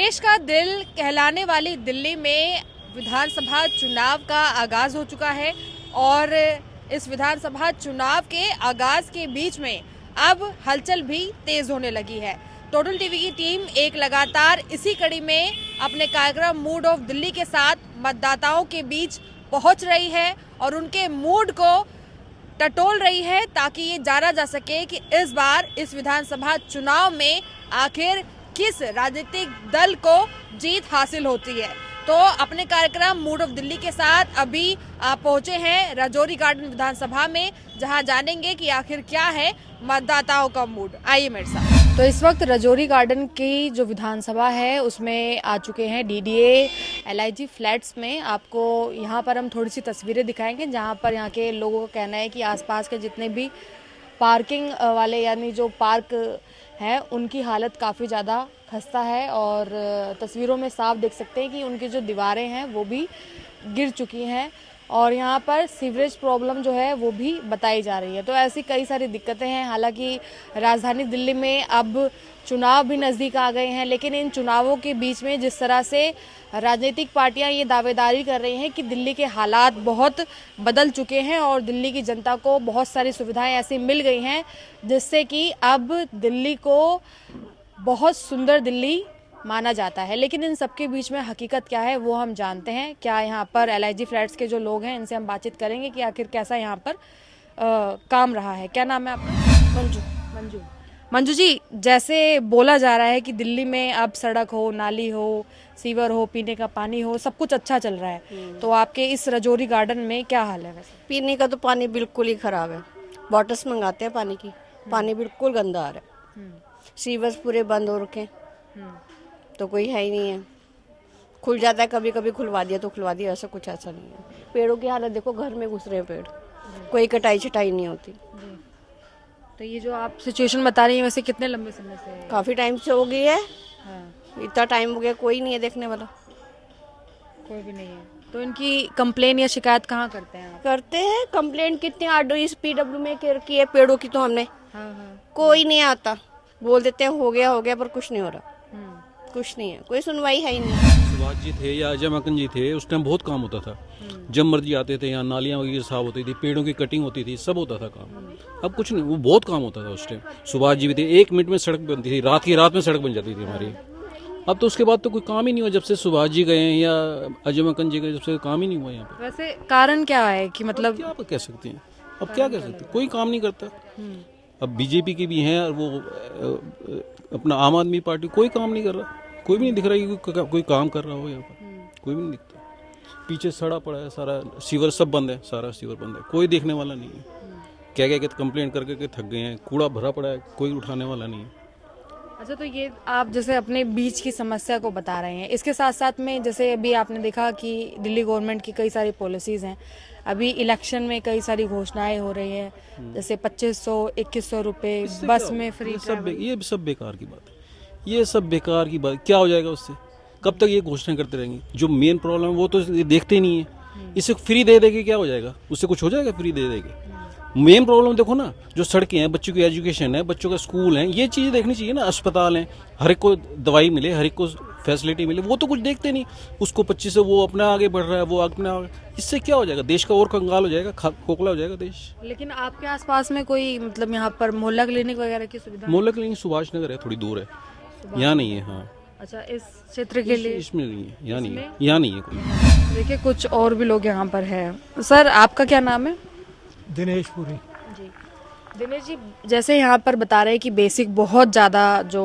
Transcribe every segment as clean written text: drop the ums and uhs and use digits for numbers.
देश का दिल कहलाने वाली दिल्ली में विधानसभा चुनाव का आगाज हो चुका है और इस विधानसभा चुनाव के आगाज के बीच में अब हलचल भी तेज होने लगी है। टोटल टीवी की टीम एक लगातार इसी कड़ी में अपने कार्यक्रम मूड ऑफ दिल्ली के साथ मतदाताओं के बीच पहुंच रही है और उनके मूड को टटोल रही है ताकि ये जाना जा सके कि इस बार इस विधानसभा चुनाव में आखिर किस राजनीतिक दल को जीत हासिल होती है। तो अपने कार्यक्रम मूड ऑफ दिल्ली के साथ अभी आप पहुंचे हैं राजौरी गार्डन विधानसभा में, जहां जानेंगे कि आखिर क्या है मतदाताओं का मूड। आइए मेरे साथ। तो इस वक्त राजौरी गार्डन की जो विधानसभा है उसमें आ चुके हैं डीडीए LIG फ्लैट्स में। आपको यहाँ पर हम थोड़ी सी तस्वीरें दिखाएंगे जहाँ पर यहाँ के लोगों का कहना है कि आसपास के जितने भी पार्किंग वाले यानी जो पार्क है उनकी हालत काफ़ी ज़्यादा खस्ता है और तस्वीरों में साफ देख सकते हैं कि उनकी जो दीवारें हैं वो भी गिर चुकी हैं और यहाँ पर सीवरेज प्रॉब्लम जो है वो भी बताई जा रही है। तो ऐसी कई सारी दिक्कतें हैं। हालांकि राजधानी दिल्ली में अब चुनाव भी नज़दीक आ गए हैं, लेकिन इन चुनावों के बीच में जिस तरह से राजनीतिक पार्टियां ये दावेदारी कर रही हैं कि दिल्ली के हालात बहुत बदल चुके हैं और दिल्ली की जनता को बहुत सारी सुविधाएं ऐसी मिल गई हैं जिससे कि अब दिल्ली को बहुत सुंदर दिल्ली माना जाता है। लेकिन इन सबके बीच में हकीकत क्या है वो हम जानते हैं। क्या यहाँ पर LIG फ्लैट्स के जो लोग हैं इनसे हम बातचीत करेंगे कि आखिर कैसा यहाँ पर काम रहा है। क्या नाम है आपका? मंजू जी, जैसे बोला जा रहा है कि दिल्ली में अब सड़क हो, नाली हो, सीवर हो, पीने का पानी हो, सब कुछ अच्छा चल रहा है, तो आपके इस राजौरी गार्डन में क्या हाल है? वैसे पीने का तो पानी बिल्कुल ही खराब है। बॉटल्स मंगाते हैं पानी की, पानी बिल्कुल गंदा आ रहा है। सीवर्स पूरे बंद हो रखे तो कोई है ही नहीं है। खुल जाता है कभी कभी, खुलवा दिया तो खुलवा दिया, ऐसा कुछ ऐसा नहीं है। पेड़ों की हालत देखो, घर में घुस रहे हैं पेड़, कोई कटाई छटाई नहीं होती। तो ये जो आप सिचुएशन बता रही हैं वैसे कितने लंबे समय से है? काफी टाइम से हो गई है। हाँ। इतना टाइम हो गया, कोई नहीं है देखने वाला। कोई भी नहीं है। तो इनकी कंप्लेन या शिकायत कहाँ करते हैं आप? करते हैं कंप्लेंट, कितने RDO PW में की है पेड़ों की, तो हमने हाँ। कोई नहीं आता। बोल देते हैं हो गया पर कुछ नहीं हो रहा। कुछ नहीं है, कोई सुनवाई है ही नहीं। सुभाष जी थे या अजय माकन जी थे, उस टाइम बहुत काम होता था। जब मर्जी आते थे, यहाँ नालियाँ वगैरह साफ होती थी, पेड़ों की कटिंग होती थी, सब होता था काम। अब कुछ नहीं, वो बहुत काम होता था उस टाइम। सुभाष जी भी थे, 1 मिनट में सड़क बनती थी, रात की रात में सड़क बन जाती थी हमारी। अब तो उसके बाद तो कोई काम ही नहीं हुआ, जब से सुभाष जी गए या अजय माकन जी गए, जब से काम ही नहीं हुआ यहाँ पे। वैसे कारण क्या है कि मतलब क्या कह सकते हैं, अब क्या कह सकते हैं, कोई काम नहीं करता। अब BJP की भी हैं और वो अपना आम आदमी पार्टी, कोई काम नहीं कर रहा। कोई भी नहीं दिख रहा है कोई काम कर रहा हो यहाँ पर, कोई भी नहीं दिखता। पीछे सड़ा पड़ा है, सारा सीवर सब बंद है, सारा सीवर बंद है, कोई देखने वाला नहीं है। क्या क्या कंप्लेंट करके थक गए हैं, कूड़ा भरा पड़ा है, कोई उठाने वाला नहीं है। अच्छा, तो ये आप जैसे अपने बीच की समस्या को बता रहे हैं, इसके साथ साथ में जैसे अभी आपने देखा कि दिल्ली गवर्नमेंट की कई सारी पॉलिसीज़ हैं। अभी इलेक्शन में कई सारी घोषणाएं हो रही हैं, जैसे 2500-2100 रुपये बस में फ्री। ये सब बेकार की बात है, ये सब बेकार की बात। क्या हो जाएगा उससे? कब तक ये घोषणा करते रहेंगे? जो मेन प्रॉब्लम है वो तो देखते ही नहीं है। इसे फ्री दे देंगे, क्या हो जाएगा? उससे कुछ हो जाएगा? फ्री दे देंगे। मेन प्रॉब्लम देखो ना, जो सड़कें हैं, बच्चों की एजुकेशन है, बच्चों का स्कूल है, ये चीज़ें देखनी चाहिए ना। अस्पताल हैं, हर एक को दवाई मिले, हर एक को फैसिलिटी मिले, वो तो कुछ देखते नहीं। उसको 25 से वो अपना आगे बढ़ रहा है, वो अपना, इससे क्या हो जाएगा? देश का और कंगाल हो जाएगा, खोखला हो जाएगा देश। लेकिन आपके आसपास में कोई मतलब यहाँ पर मोहल्ला क्लिनिक वगैरह की सुविधा? मोहल्ला क्लिनिक सुभाष नगर है, थोड़ी दूर है, यहाँ नहीं है। हाँ, अच्छा, इस क्षेत्र के लिए इसमें नहीं है, यहाँ नहीं है, यहाँ नहीं है कोई। देखिए कुछ और भी लोग यहाँ पर हैं। सर, आपका क्या नाम है? दिनेश पुरी जी। दिनेश जी, जैसे यहाँ पर बता रहे हैं कि बेसिक बहुत ज़्यादा जो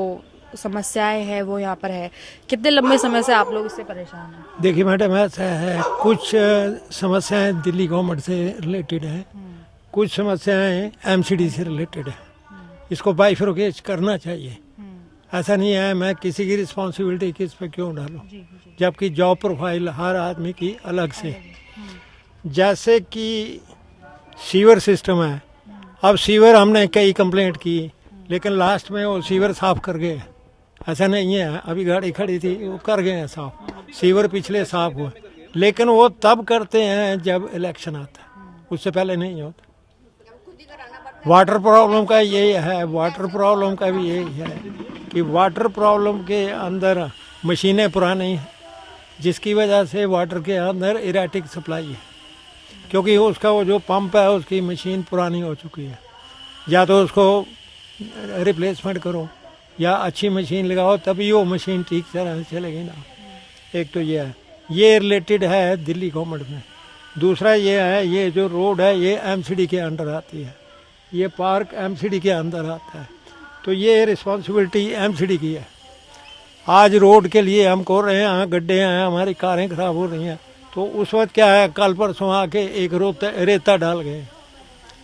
समस्याएं हैं वो यहाँ पर है, कितने लंबे समय से आप लोग इससे परेशान हैं? देखिए मैडम, ऐसा है, कुछ समस्याएं दिल्ली गवर्नमेंट से रिलेटेड है, कुछ समस्याएं MCD से रिलेटेड है। इसको बाइफरकेट करना चाहिए। ऐसा नहीं है मैं किसी की रिस्पॉन्सिबिलिटी किस पे क्यों डालूं, जबकि जॉब प्रोफाइल हर आदमी की अलग से। जैसे कि सीवर सिस्टम है, अब सीवर हमने कई कंप्लेंट की, लेकिन लास्ट में वो सीवर साफ कर गए। ऐसा नहीं है, अभी गाड़ी खड़ी थी वो कर गए हैं साफ, सीवर पिछले साफ हुए, लेकिन वो तब करते हैं जब इलेक्शन आता है, उससे पहले नहीं होता। वाटर प्रॉब्लम का यही है, वाटर प्रॉब्लम का भी यही है कि वाटर प्रॉब्लम के अंदर मशीनें पुरानी हैं, जिसकी वजह से वाटर के अंदर इरेटिक सप्लाई है, क्योंकि उसका वो जो पंप है उसकी मशीन पुरानी हो चुकी है। या तो उसको रिप्लेसमेंट करो या अच्छी मशीन लगाओ, तभी वो मशीन ठीक तरह से चलेगी ना। एक तो ये है, ये रिलेटेड है दिल्ली गवर्नमेंट में। दूसरा ये है, ये जो रोड है ये एमसीडी के अंडर आती है, ये पार्क एमसीडी के अंदर आता है, तो ये रिस्पॉन्सिबिलिटी एमसीडी की है। आज रोड के लिए हम कह रहे हैं हाँ गड्ढे हैं, हमारी कारें खराब हो रही हैं, तो उस वक्त क्या है, कल परसों आके एक रेता डाल गए,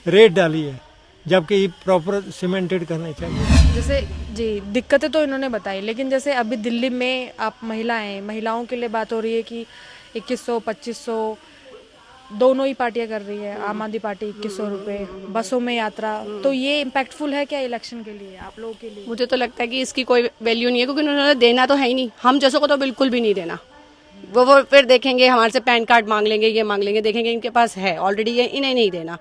रेत डाली है, जबकि प्रॉपर सीमेंटेड करने चाहिए। जैसे जी दिक्कतें तो इन्होंने बताई, लेकिन जैसे अभी दिल्ली में आप महिलाओं के लिए बात हो रही है कि 2100 2500 दोनों ही पार्टियां कर रही है। आम आदमी पार्टी 2100 रुपये, बसों में यात्रा, तो ये इम्पैक्टफुल है क्या इलेक्शन के लिए, आप लोगों के लिए? मुझे तो लगता है कि इसकी कोई वैल्यू नहीं है, क्योंकि उन्होंने देना तो है ही नहीं, हम जैसों को तो बिल्कुल भी नहीं देना। वो फिर देखेंगे हमारे से पैन कार्ड मांग लेंगे, ये मांग लेंगे, देखेंगे इनके पास है ऑलरेडी, ये इन्हें नहीं देना।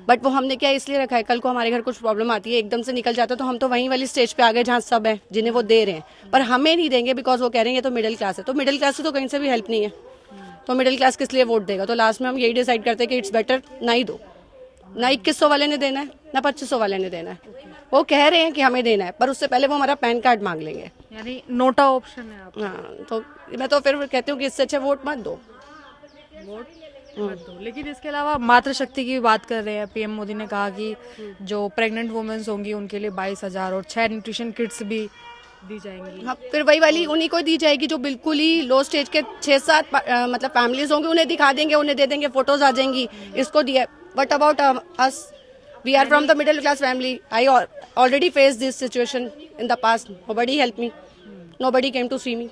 बट वो हमने क्या इसलिए रखा है, कल को हमारे घर कुछ प्रॉब्लम आती है, एकदम से निकल जाता है, तो हम तो वहीं वाली स्टेज पे आ गए जहाँ सब है, जिन्हें वो दे रहे हैं, पर हमें नहीं देंगे बिकॉज वो कह रहे हैं ये तो मिडिल क्लास है। तो मिडिल क्लास से तो कहीं से भी हेल्प नहीं है, तो मिडिल क्लास किस लिए वोट देगा? तो लास्ट में हम यही डिसाइड करते हैं कि इट्स बेटर ना ही दो, ना 2100 वाले ने देना है ना 2500 वाले ने देना है। वो कह रहे हैं कि हमें देना है, पर उससे पहले वो हमारा पैन कार्ड मांग लेंगे, यानी नोटा ऑप्शन है आप? हाँ, तो मैं तो फिर कहती हूँ कि इससे अच्छा वोट मत दो। लेकिन इसके अलावा मातृशक्ति की बात कर रहे हैं, पीएम मोदी ने कहा कि जो प्रेग्नेंट वुमेन्स होंगी उनके लिए 22,000 और 6 न्यूट्रिशन किट्स भी दी जाएंगी। हाँ, फिर वही वाली उन्हीं को दी जाएगी जो बिल्कुल ही लो स्टेज के 6-7 मतलब फैमिलीज होंगे, उन्हें दिखा देंगे, उन्हें दे देंगे, फोटोज आ जाएंगी, इसको दिया। But about us, we are from the middle class family, I already face this situation in the past, nobody help me, nobody came to see me.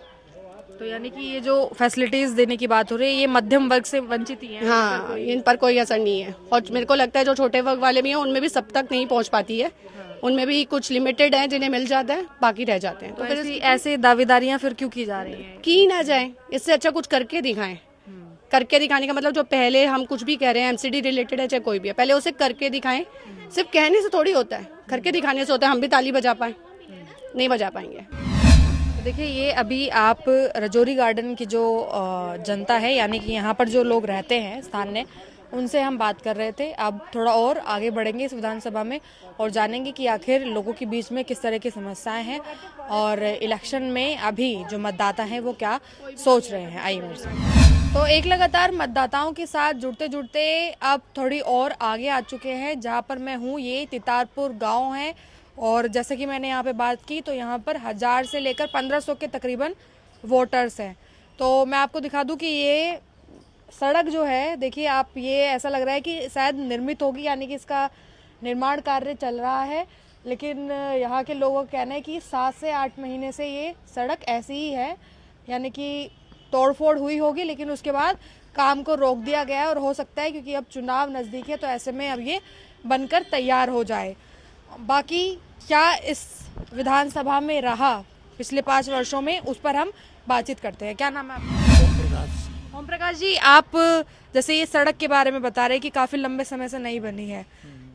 तो यानी कि ये जो फैसिलिटीज देने की बात हो रही है, ये मध्यम वर्ग से वंचित ही है। हाँ, इन पर कोई असर नहीं है, और मेरे को लगता है जो छोटे वर्ग वाले भी हैं उनमें भी सब तक नहीं पहुंच पाती है, उनमें भी कुछ लिमिटेड है जिन्हें मिल जाता है, बाकी रह जाते हैं। तो फिर ऐसे दावेदारियां फिर क्यों की जा रही हैं? की ना जाए, इससे अच्छा कुछ करके दिखाएं। करके दिखाने का मतलब जो पहले हम कुछ भी कह रहे हैं, एमसीडी रिलेटेड है चाहे कोई भी है, पहले उसे करके दिखाएं। सिर्फ कहने से थोड़ी होता है, करके दिखाने से होता है। हम भी ताली बजा पाए, नहीं बजा पाएंगे। देखिए, ये अभी आप रजौरी गार्डन की जो जनता है, यानी कि यहाँ पर जो लोग रहते हैं स्थानीय, उनसे हम बात कर रहे थे। अब थोड़ा और आगे बढ़ेंगे इस विधानसभा में और जानेंगे कि आखिर लोगों के बीच में किस तरह की समस्याएं हैं और इलेक्शन में अभी जो मतदाता हैं वो क्या सोच रहे हैं। आइए मेरे साथ। तो एक लगातार मतदाताओं के साथ जुड़ते जुड़ते अब थोड़ी और आगे आ चुके हैं। जहाँ पर मैं हूँ ये तितारपुर गाँव है, और जैसे कि मैंने यहाँ पे बात की तो यहाँ पर 1000 से लेकर 1500 के तकरीबन वोटर्स हैं। तो मैं आपको दिखा दूँ कि ये सड़क जो है, देखिए आप, ये ऐसा लग रहा है कि शायद निर्मित होगी, यानी कि इसका निर्माण कार्य चल रहा है, लेकिन यहाँ के लोगों का कहना है कि 7 से 8 महीने से ये सड़क ऐसी ही है, यानी कि तोड़फोड़ हुई होगी, लेकिन उसके बाद काम को रोक दिया गया है। और हो सकता है क्योंकि अब चुनाव नज़दीक है तो ऐसे में अब ये बनकर तैयार हो जाए। बाकी क्या इस विधानसभा में रहा पिछले 5 वर्षों में, उस पर हम बातचीत करते हैं। क्या नाम है आपका? ओम प्रकाश जी, आप जैसे ये सड़क के बारे में बता रहे हैं कि काफ़ी लंबे समय से नहीं बनी है,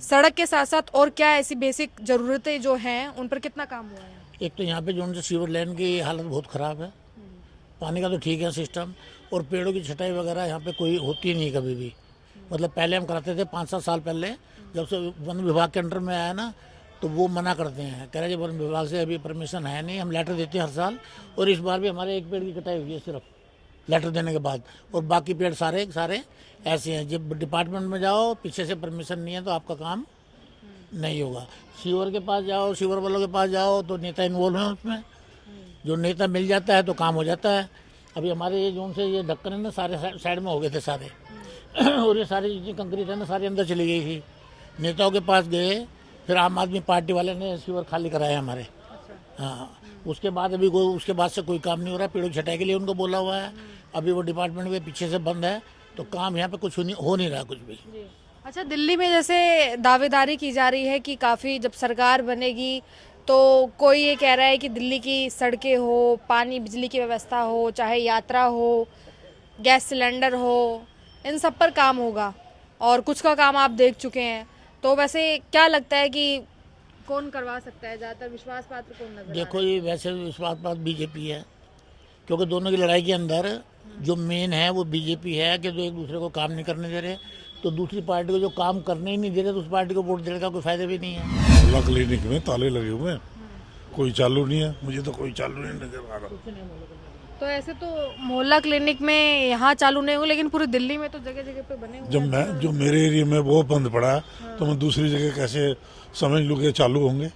सड़क के साथ साथ और क्या ऐसी बेसिक ज़रूरतें जो हैं उन पर कितना काम हुआ है? एक तो यहाँ पे जो उनसे सीवर लाइन की हालत बहुत ख़राब है, पानी का तो ठीक है सिस्टम, और पेड़ों की छटाई वगैरह यहाँ पे कोई होती नहीं कभी भी। मतलब पहले हम कराते थे 5-7 साल पहले, जब से वन विभाग के अंडर में आया ना, तो वो मना करते हैं, कह रहे वन विभाग से अभी परमिशन है नहीं। हम लेटर देते हैं हर साल, और इस बार भी हमारे एक पेड़ की कटाई हुई है सिर्फ लेटर देने के बाद, और बाकी पेड़ सारे ऐसे हैं। जब डिपार्टमेंट में जाओ, पीछे से परमिशन नहीं है तो आपका काम नहीं होगा। सीवर के पास जाओ, सीवर वालों के पास जाओ तो नेता इन्वॉल्व हैं उसमें, जो नेता मिल जाता है तो काम हो जाता है। अभी हमारे ये जोन से ये ढक्कन है ना, सारे साइड में हो गए थे सारे और ये सारी जितनी कंक्रीट है ना, सारी अंदर चली गई थी। नेताओं के पास गए, फिर आम आदमी पार्टी वाले ने सीवर खाली कराए हमारे। हाँ, उसके बाद अभी उसके बाद से कोई काम नहीं हो रहा। पेड़ों की छटाई के लिए उनको बोला हुआ है, अभी वो डिपार्टमेंट के पीछे से बंद है, तो काम यहाँ पे कुछ हो नहीं रहा कुछ भी। अच्छा, दिल्ली में जैसे दावेदारी की जा रही है कि काफ़ी जब सरकार बनेगी तो कोई ये कह रहा है कि दिल्ली की सड़कें हो, पानी बिजली की व्यवस्था हो, चाहे यात्रा हो, गैस सिलेंडर हो, इन सब पर काम होगा, और कुछ का काम आप देख चुके हैं। तो वैसे क्या लगता है कि कौन करवा सकता है, ज़्यादातर विश्वास पात्र कौन नजर? देखो, ये वैसे विश्वास पात्र बीजेपी है, क्योंकि दोनों की लड़ाई के अंदर जो मेन है वो बीजेपी है कि जो एक दूसरे को काम नहीं करने दे रहे, तो दूसरी पार्टी को जो काम करने ही नहीं दे रहे तो उस पार्टी को वोट देने का कोई फायदा भी नहीं है। मोहल्ला क्लिनिक में ताले लगे हुए हैं, कोई चालू नहीं है, मुझे तो कोई चालू नहीं नजर आ रहा। तो ऐसे तो मोहल्ला क्लिनिक में यहाँ चालू नहीं हुए, लेकिन पूरी दिल्ली में तो जगह जगह पे बने हुए हैं। जो मेरे एरिया में वो बंद पड़ा है तो मैं दूसरी जगह कैसे समझ लूँ कि चालू होंगे।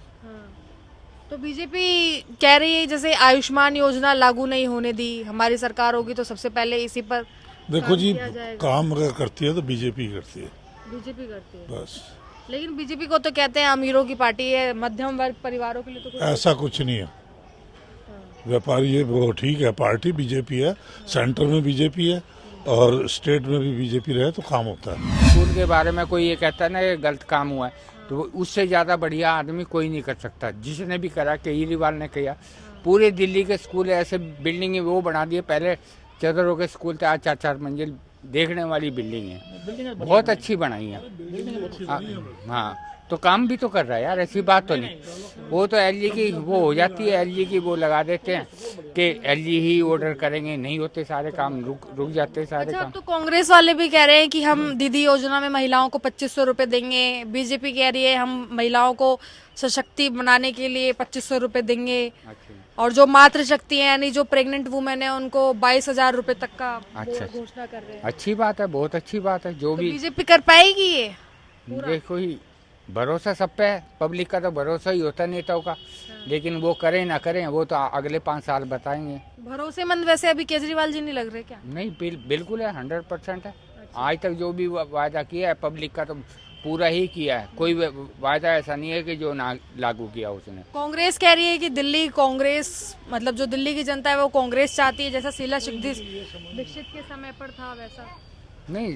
तो बीजेपी कह रही है जैसे आयुष्मान योजना लागू नहीं होने दी, हमारी सरकार होगी तो सबसे पहले इसी पर देखो जी, किया जाएगा। काम अगर करती है तो बीजेपी करती है बीजेपी करती है, बस। लेकिन बीजेपी को तो कहते हैं अमीरों की पार्टी है, मध्यम वर्ग परिवारों के लिए तो कुछ ऐसा कुछ नहीं है। व्यापारी ये वो ठीक है, पार्टी बीजेपी है, सेंटर में बीजेपी है और स्टेट में भी बीजेपी रहे तो काम होता है। स्कूल के बारे में कोई ये कहता है ना ये गलत काम हुआ है, तो उससे ज़्यादा बढ़िया आदमी कोई नहीं कर सकता। जिसने भी करा, केजरीवाल ने किया। पूरे दिल्ली के स्कूल ऐसे बिल्डिंग वो बना दिए, पहले चदरों के स्कूल थे, आज 4-4 मंजिल देखने वाली बिल्डिंग है, बहुत अच्छी बनाई है। हाँ, तो काम भी तो कर रहा है यार, ऐसी बात तो नहीं। वो तो एलजी की वो हो जाती है, एलजी की वो लगा देते हैं कि एलजी ही ऑर्डर करेंगे, नहीं होते सारे काम, रुक जाते हैं सारे अच्छा, काम। अब तो कांग्रेस वाले भी कह रहे हैं कि हम दीदी योजना में महिलाओं को 2500 रुपए देंगे, बीजेपी कह रही है हम महिलाओं को सशक्ति बनाने के लिए 2500 रुपए देंगे, और जो मातृशक्ति है यानी जो प्रेग्नेंट वुमेन है उनको 22,000 रुपए तक का अच्छा, घोषणा कर रहे हैं। अच्छी बात है, बहुत अच्छी बात है। जो तो भी बीजेपी कर पाएगी ये? देखो ही, भरोसा सब पे है, पब्लिक का तो भरोसा ही होता नेताओं का, लेकिन वो करें ना करें वो तो अगले 5 साल बताएंगे। भरोसेमंद वैसे अभी केजरीवाल जी नहीं लग रहे क्या? नहीं, बिल्कुल है, 100% है। आज तक जो भी वादा किया है पब्लिक का तो पूरा ही किया है, कोई वादा ऐसा नहीं है कि जो ना लागू किया उसने। कांग्रेस कह रही है कि दिल्ली कांग्रेस, मतलब जो दिल्ली की जनता है वो कांग्रेस चाहती है, जैसा शीला दीक्षित के समय पर था वैसा। नहीं,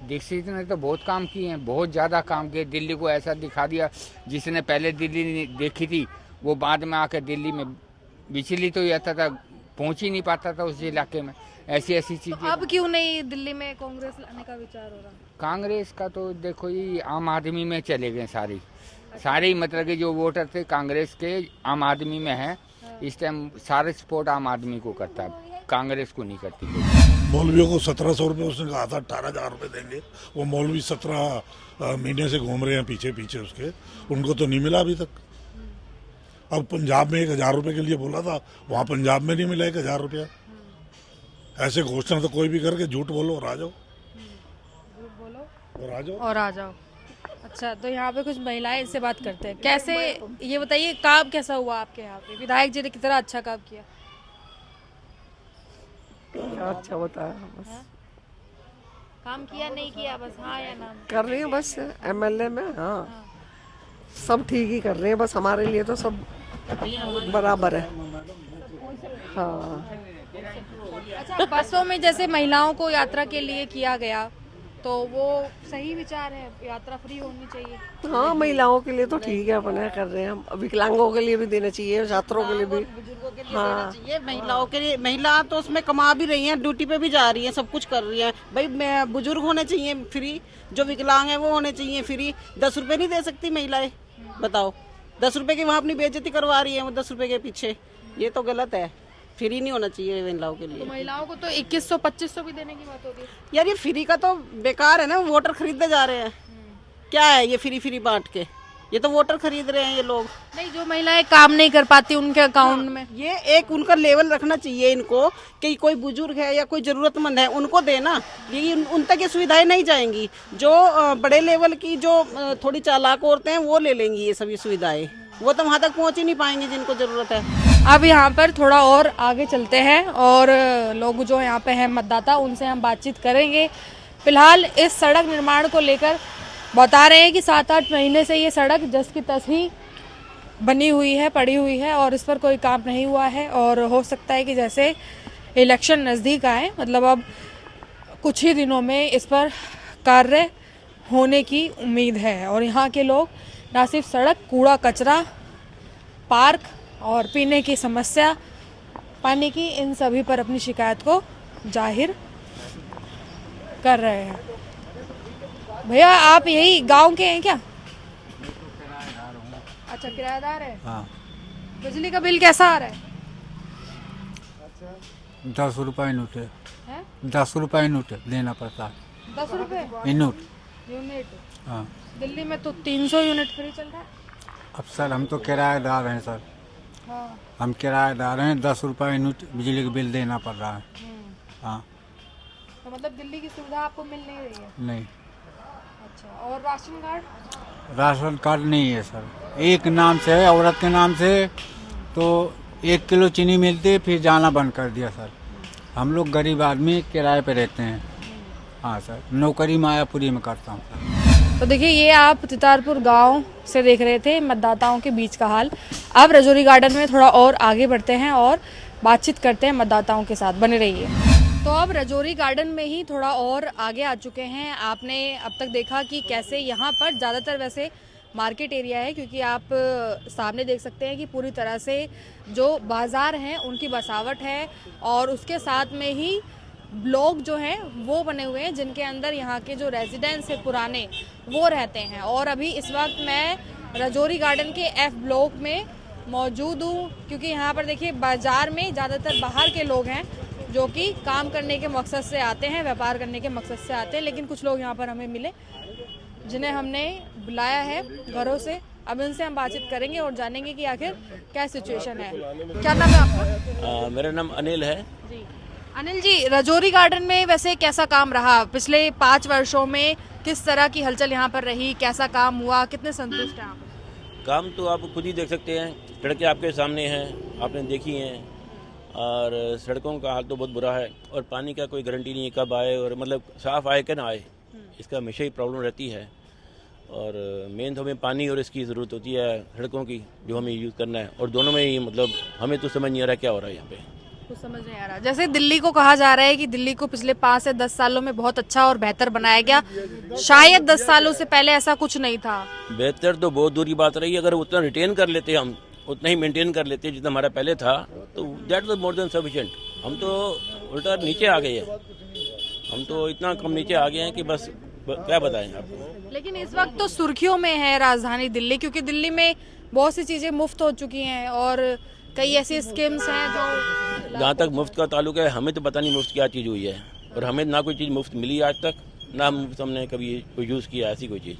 दीक्षित ने तो बहुत काम किए हैं, बहुत ज़्यादा काम किए। दिल्ली को ऐसा दिखा दिया, जिसने पहले दिल्ली नहीं देखी थी वो बाद में आकर दिल्ली में विचलित हो जाता था, पहुंच ही नहीं पाता था उस इलाके में। ऐसी चीजें। अब क्यों नहीं दिल्ली में कांग्रेस लाने का विचार हो रहा? कांग्रेस का तो देखो ये आम आदमी में चले गए सारे मतलब कि जो वोटर थे कांग्रेस के आम आदमी में है। इस टाइम सारे सपोर्ट आम आदमी को करता है, कांग्रेस को नहीं करती। मौलवियों को 1700 रुपये उसने कहा था, 18,000 रुपये देंगे। वो मौलवी 17 महीने से घूम रहे हैं पीछे उसके, उनको तो नहीं मिला अभी तक। अब पंजाब में 1,000 रुपये के लिए बोला था, वहाँ पंजाब में नहीं मिला 1,000 रुपया। ऐसे घोषणा तो कोई भी करके झूठ बोलो और आ जाओ, और आ जाओ। अच्छा, तो यहाँ पे कुछ महिलाएं इनसे बात करते हैं। कैसे, ये बताइए काम कैसा हुआ आपके यहाँ पे? विधायक जी ने कितना अच्छा काम किया? अच्छा होता है बस। काम किया नहीं किया, बस हाँ या ना कर रही हूँ बस एमएलए में। हाँ, सब ठीक ही कर रहे हैं, बस हमारे लिए तो सब बराबर है। हाँ। अच्छा, बसों में जैसे महिलाओं को यात्रा के लिए किया गया, तो वो सही विचार है, यात्रा फ्री होनी चाहिए। हाँ, महिलाओं के लिए तो ठीक है, अपने कर रहे हैं हम। विकलांगों के लिए भी देना चाहिए, छात्रों के लिए भी। हाँ, ये महिलाओं के लिए, महिला तो उसमें कमा भी रही हैं, ड्यूटी पे भी जा रही हैं, सब कुछ कर रही हैं। भाई बुजुर्ग होने चाहिए फ्री, जो विकलांग है वो होने चाहिए फ्री। 10 रुपए नहीं दे सकती महिलाएं, बताओ। 10 रुपए की वहाँ अपनी बेइज्जती करवा रही है वो 10 रुपए के पीछे, ये तो गलत है। फ्री नहीं होना चाहिए महिलाओं के लिए। तो महिलाओं को तो 2100-2500 भी देने की बात होती है यार। ये फ्री का तो बेकार है ना, वोटर खरीदते जा रहे हैं। क्या है ये फ्री बांट के? ये तो वोटर खरीद रहे हैं ये लोग। नहीं, जो महिलाएं काम नहीं कर पाती उनके अकाउंट में, ये एक उनका लेवल रखना चाहिए इनको कि कोई बुजुर्ग है या कोई जरूरतमंद है उनको देना, ये उन तक ये सुविधाएं नहीं जाएंगी। जो बड़े लेवल की जो थोड़ी चालाक औरतें हैं वो ले लेंगी ये सभी सुविधाएं, वो तो वहाँ तक पहुँच ही नहीं पाएंगी जिनको जरूरत है। अब यहाँ पर थोड़ा और आगे चलते हैं और लोग जो यहाँ पे हैं मतदाता, उनसे हम बातचीत करेंगे। फिलहाल इस सड़क निर्माण को लेकर बता रहे हैं कि 7-8 महीने से ये सड़क जस की तस ही बनी हुई है, पड़ी हुई है और इस पर कोई काम नहीं हुआ है। और हो सकता है कि जैसे इलेक्शन नज़दीक आए, मतलब अब कुछ ही दिनों में इस पर कार्य होने की उम्मीद है। और यहाँ के लोग ना सिर्फ सड़क, कूड़ा कचरा, पार्क और पीने की समस्या, पानी की, इन सभी पर अपनी शिकायत को जाहिर कर रहे हैं। भैया, आप यही गांव के हैं क्या? अच्छा, किराएदार है। हाँ। बिजली का बिल कैसा आ रहा है? 10 रुपए नोट है, है 10 रुपए नोट देना पड़ता है, 10 रुपए नोट। यूनिट। हाँ दिल्ली में तो 300 यूनिट फ्री चल रहा है। अब सर हम तो किराएदार हैं सर, हाँ। हम किराएदार हैं, 10 रुपए यूनिट बिजली का बिल देना पड़ रहा है। हाँ तो मतलब दिल्ली की सुविधा आपको मिल नहीं रही है। नहीं, अच्छा, और राशन कार्ड? राशन कार्ड नहीं है सर, एक नाम से है, औरत के नाम से, तो 1 किलो चीनी मिलती है, फिर जाना बंद कर दिया सर। हम लोग गरीब आदमी किराए पे रहते हैं। हाँ सर, नौकरी मायापुरी में करता हूँ सर। तो देखिए, ये आप तितारपुर गांव से देख रहे थे मतदाताओं के बीच का हाल। अब रजौरी गार्डन में थोड़ा और आगे बढ़ते हैं और बातचीत करते हैं मतदाताओं के साथ, बने रहिए। तो अब रजौरी गार्डन में ही थोड़ा और आगे आ चुके हैं। आपने अब तक देखा कि कैसे यहाँ पर ज़्यादातर वैसे मार्केट एरिया है, क्योंकि आप सामने देख सकते हैं कि पूरी तरह से जो बाज़ार हैं उनकी बसावट है, और उसके साथ में ही ब्लॉक जो हैं वो बने हुए हैं, जिनके अंदर यहाँ के जो रेजिडेंट्स हैं पुराने, वो रहते हैं। और अभी इस वक्त मैं रजौरी गार्डन के F ब्लॉक में मौजूद हूँ, क्योंकि यहाँ पर देखिए बाज़ार में ज़्यादातर बाहर के लोग हैं जो कि काम करने के मकसद से आते हैं, व्यापार करने के मकसद से आते हैं। लेकिन कुछ लोग यहाँ पर हमें मिले जिन्हें हमने बुलाया है घरों से। अब उनसे हम बातचीत करेंगे और जानेंगे कि आखिर क्या सिचुएशन है। क्या नाम है आपका? मेरा नाम अनिल है। जी अनिल जी, रजौरी गार्डन में वैसे कैसा काम रहा पिछले 5 वर्षों में? किस तरह की हलचल यहाँ पर रही, कैसा काम हुआ, कितने संतुष्ट हैं आप? काम तो आप खुद ही देख सकते हैं, सड़कें आपके सामने हैं, आपने देखी हैं, और सड़कों का हाल तो बहुत बुरा है, और पानी का कोई गारंटी नहीं है कब आए, और मतलब साफ आए कि ना आए, इसका हमेशा ही प्रॉब्लम रहती है। और मेन तो हमें पानी और इसकी ज़रूरत होती है, सड़कों की, जो हमें यूज़ करना है, और दोनों में ही मतलब हमें तो समझ नहीं आ रहा क्या हो रहा है यहाँ पे, कुछ समझ नहीं आ रहा। जैसे दिल्ली को कहा जा रहा है कि दिल्ली को पिछले 5 से 10 सालों में बहुत अच्छा और बेहतर बनाया गया, शायद 10 सालों से पहले ऐसा कुछ नहीं था। बेहतर तो बहुत दूर की बात रही, अगर उतना रिटेन कर लेते हम, उतना ही मेंटेन कर लेते जितना हमारा पहले था, तो that was more than sufficient. हम तो उल्टा नीचे आ गए हैं, हम तो इतना कम नीचे आ गए हैं कि बस क्या बताएं आपको। लेकिन इस वक्त तो सुर्खियों में है राजधानी दिल्ली, क्योंकि दिल्ली में बहुत सी चीज़ें मुफ्त हो चुकी हैं और कई ऐसी स्कीम्स हैं जो। जहाँ तक मुफ्त का ताल्लुक है, हमें तो पता नहीं मुफ्त क्या चीज़ हुई है, और हमें ना कोई चीज़ मुफ्त मिली आज तक, ना मुफ्त हमने कभी कोई यूज़ किया ऐसी कोई चीज़,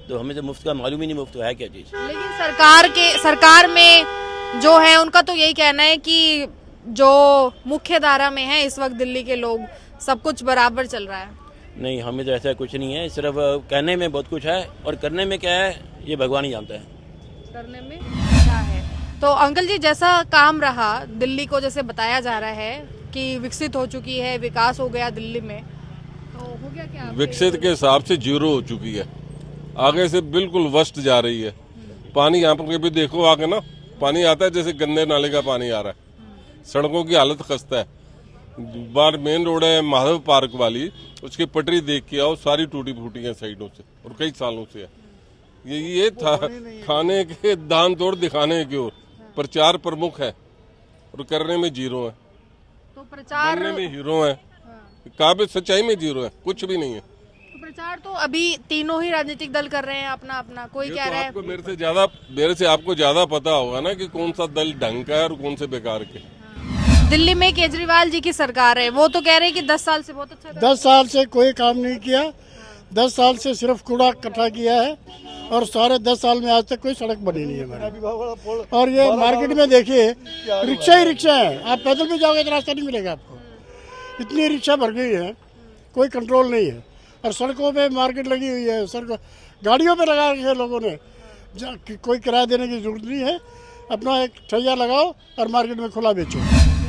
तो हमें तो मुफ्त का मालूम ही नहीं मुफ्त है क्या चीज़। लेकिन सरकार में जो है उनका तो यही कहना है कि जो मुख्य धारा में है इस वक्त दिल्ली के लोग, सब कुछ बराबर चल रहा है। नहीं, हमें तो ऐसा कुछ नहीं है, सिर्फ कहने में बहुत कुछ है, और करने में क्या है ये भगवान ही जानता है। करने में क्या है? तो अंकल जी, जैसा काम रहा दिल्ली को, जैसे बताया जा रहा है कि विकसित हो चुकी है, विकास हो गया दिल्ली में, तो हो गया क्या? विकसित के हिसाब से 0 हो चुकी है, आगे से बिल्कुल वर्स्ट जा रही है। पानी यहाँ पर भी देखो आगे ना, पानी आता है जैसे गंदे नाले का पानी आ रहा है। सड़कों की हालत खस्ता है। बाहर मेन रोड है माधव पार्क वाली, उसकी पटरी देख के आओ, सारी टूटी फूटी है साइडों से, और कई सालों से है। ये था खाने के दान तोड़ दिखाने की ओर प्रचार प्रमुख है, और करने में 0 है। तो प्रचार करने में हीरो है, काबिल सच्चाई में 0 है, कुछ भी नहीं है। तो प्रचार तो अभी तीनों ही राजनीतिक दल कर रहे हैं अपना अपना। कोई कह रहा है, आपको मेरे से आपको ज्यादा पता होगा ना कि कौन सा दल ढंग का है और कौन से बेकार के। दिल्ली में केजरीवाल जी की सरकार है, वो तो कह रहे हैं कि 10 साल से बहुत अच्छा 10 साल से कोई काम नहीं किया, 10 साल से सिर्फ कूड़ा इकट्ठा किया है, और सारे 10 साल में आज तक कोई सड़क बनी नहीं है हमारी। और ये मार्केट में देखिए, रिक्शा ही रिक्शा है, आप पैदल भी जाओगे तो रास्ता नहीं मिलेगा आपको, इतनी रिक्शा भर गई है, कोई कंट्रोल नहीं है। और सड़कों पे मार्केट लगी हुई है, सड़क गाड़ियों पे लगा रखे लोगों ने, कोई किराया देने की जरूरत नहीं है, अपना एक ठैया लगाओ और मार्केट में खुला बेचो।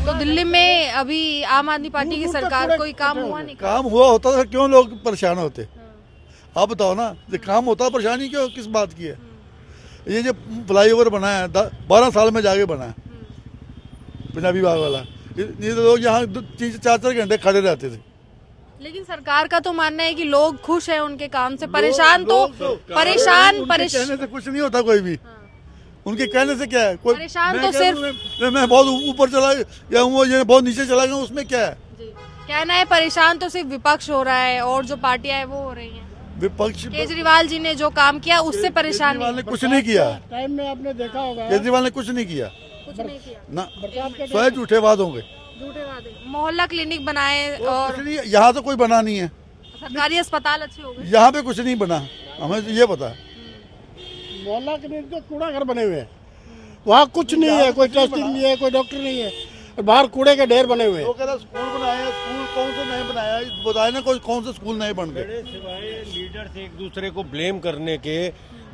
तो दिल्ली में अभी आम आदमी पार्टी की सरकार, कोई काम हुआ नहीं? काम हुआ होता तो क्यों लोग परेशान होते? आप बताओ ना, जो काम होता परेशानी क्यों, किस बात की है? ये जो फ्लाईओवर बना है 12 साल में जाके बना है, पंजाबी बाग वाला, ये तो लोग यहाँ 3-4 घंटे खड़े रहते थे। लेकिन सरकार का तो मानना है कि लोग खुश हैं उनके काम से, परेशान कहने से कुछ नहीं होता कोई भी, उनके कहने से क्या है? कोई परेशान तो सिर्फ मैं बहुत ऊपर चला या वो ये बहुत नीचे चला गया, उसमें क्या है? कहना है परेशान तो सिर्फ विपक्ष हो रहा है, और जो पार्टियां हैं वो हो रही हैं। विपक्ष केजरीवाल जी ने जो काम किया उससे परेशान केजरीवाल ने कुछ नहीं किया, टाइम में आपने देखा होगा, केजरीवाल ने कुछ नहीं किया कुछ नहीं किया ना, स्वयं झूठे वाद होंगे। झूठे वादे। मोहल्ला क्लिनिक बनाए और कुछ नहीं, यहाँ तो कोई बना नहीं है, सरकारी अस्पताल अच्छे हो गए। यहाँ पे कुछ नहीं बना, हमें तो ये पता है। मोहल्ला के तो कूड़ा घर बने हुए हैं, वहाँ कुछ नहीं है, कोई टेस्टिंग नहीं है, कोई डॉक्टर नहीं है, और बाहर कूड़े के ढेर बने हुए हैं। वो कह रहा स्कूल बनाए हैं, स्कूल कौन से नए बनाया, बताए ना कोई कौन से स्कूल नए बन गए। सिवाय लीडर्स एक दूसरे को ब्लेम करने के,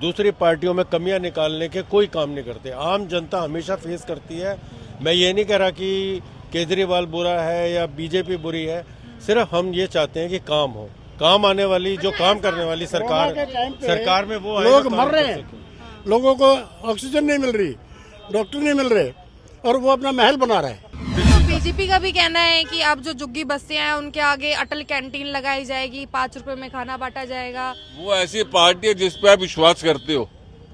दूसरी पार्टियों में कमियां निकालने के कोई काम नहीं करते। आम जनता हमेशा फेस करती है। मैं ये नहीं कह रहा कि केजरीवाल बुरा है या बीजेपी बुरी है, सिर्फ हम ये चाहते हैं कि काम हो, काम आने वाली जो काम करने वाली सरकार में वो लोग मर रहे हैं, लोगों को ऑक्सीजन नहीं मिल रही, डॉक्टर नहीं मिल रहे, और वो अपना महल बना रहा है। बीजेपी का भी कहना है कि अब जो झुग्गी बस्तियां हैं उनके आगे अटल कैंटीन लगाई जाएगी, 5 रुपए में खाना बांटा जाएगा। वो ऐसी पार्टी है जिस पे आप विश्वास करते हो,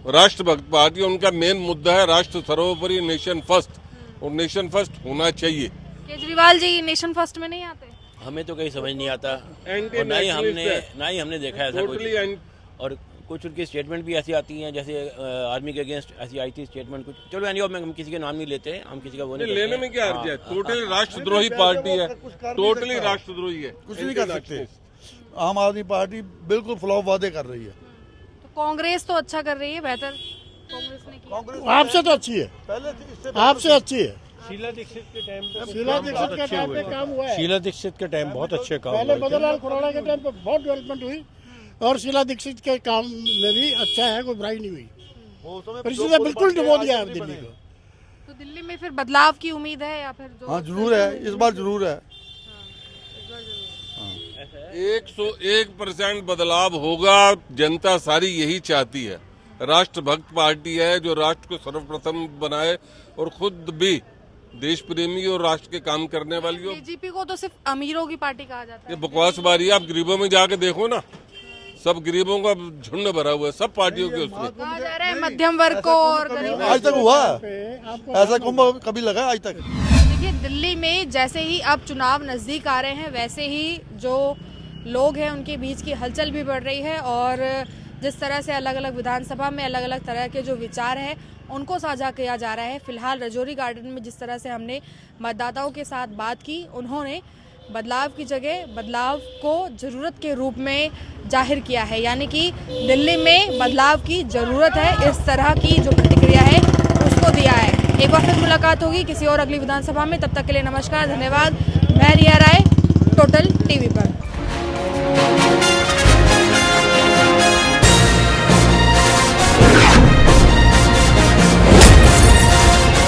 राष्ट्रभक्त पार्टी। उनका मेन मुद्दा है राष्ट्र सर्वोपरि, नेशन फर्स्ट, और नेशन फर्स्ट होना चाहिए। केजरीवाल जी नेशन फर्स्ट में नहीं आते? हमें तो कहीं समझ नहीं आता, और ना ही हमने देखा है ऐसा कुछ। और कुछ उनकी स्टेटमेंट भी ऐसी आती हैं, जैसे आर्मी के अगेंस्ट ऐसी आई थी स्टेटमेंट कुछ। चलो यानी हम किसी के नाम नहीं लेते हैं, हम किसी का वो नहीं लेने में क्या अर्ज है। टोटली राष्ट्रद्रोही पार्टी है, टोटली राष्ट्रद्रोही है, कुछ नहीं कर सकते। आम आदमी पार्टी बिल्कुल फ्लॉप वादे कर रही है। तो कांग्रेस तो अच्छा कर रही है, बेहतर कांग्रेस ने किया। आपसे तो अच्छी है, आपसे अच्छी है। शीला दीक्षित के टाइम पे शीला दीक्षित के टाइम पे काम हुआ है। शीला दीक्षित के टाइम बहुत अच्छे काम पहले हुए थे। मदनलाल खुराना के टाइम पे बहुत डेवलपमेंट हुई, और शीला दीक्षित के काम में भी अच्छा है, कोई बुराई नहीं हुई। पर इसने बिल्कुल डुबो दिया है दिल्ली को। तो दिल्ली में फिर बदलाव की उम्मीद है या फिर जो हाँ जरूर है, इस बार जरूर है। 101% बदलाव होगा, जनता सारी यही चाहती है। राष्ट्रभक्त पार्टी है जो राष्ट्र को सर्वप्रथम बनाए और खुद भी देश प्रेमी और राष्ट्र के काम करने वाली हो। बीजेपी को तो सिर्फ अमीरों की पार्टी कहा जाता ये है। बकवासबाजी है। आप गरीबों में जाके देखो ना, सब गरीबों का झुंड भरा हुआ है, सब पार्टियों के उसमें। कहा जा रहा है मध्यम वर्ग को और गरीब। आज तक हुआ ऐसा कुंभ कभी लगा आज तक? देखिए, दिल्ली में जैसे ही अब चुनाव नजदीक आ रहे हैं, वैसे ही जो लोग हैं उनके बीच की हलचल भी बढ़ रही है, और जिस तरह से अलग अलग विधानसभा में अलग अलग तरह के जो विचार हैं उनको साझा किया जा रहा है। फिलहाल रजौरी गार्डन में जिस तरह से हमने मतदाताओं के साथ बात की, उन्होंने बदलाव की जगह बदलाव को ज़रूरत के रूप में जाहिर किया है, यानी कि दिल्ली में बदलाव की ज़रूरत है, इस तरह की जो प्रतिक्रिया है उसको दिया है। एक बार फिर मुलाकात होगी किसी और अगली विधानसभा में, तब तक के लिए नमस्कार, धन्यवाद। मैं रिया राय, टोटल टीवी पर।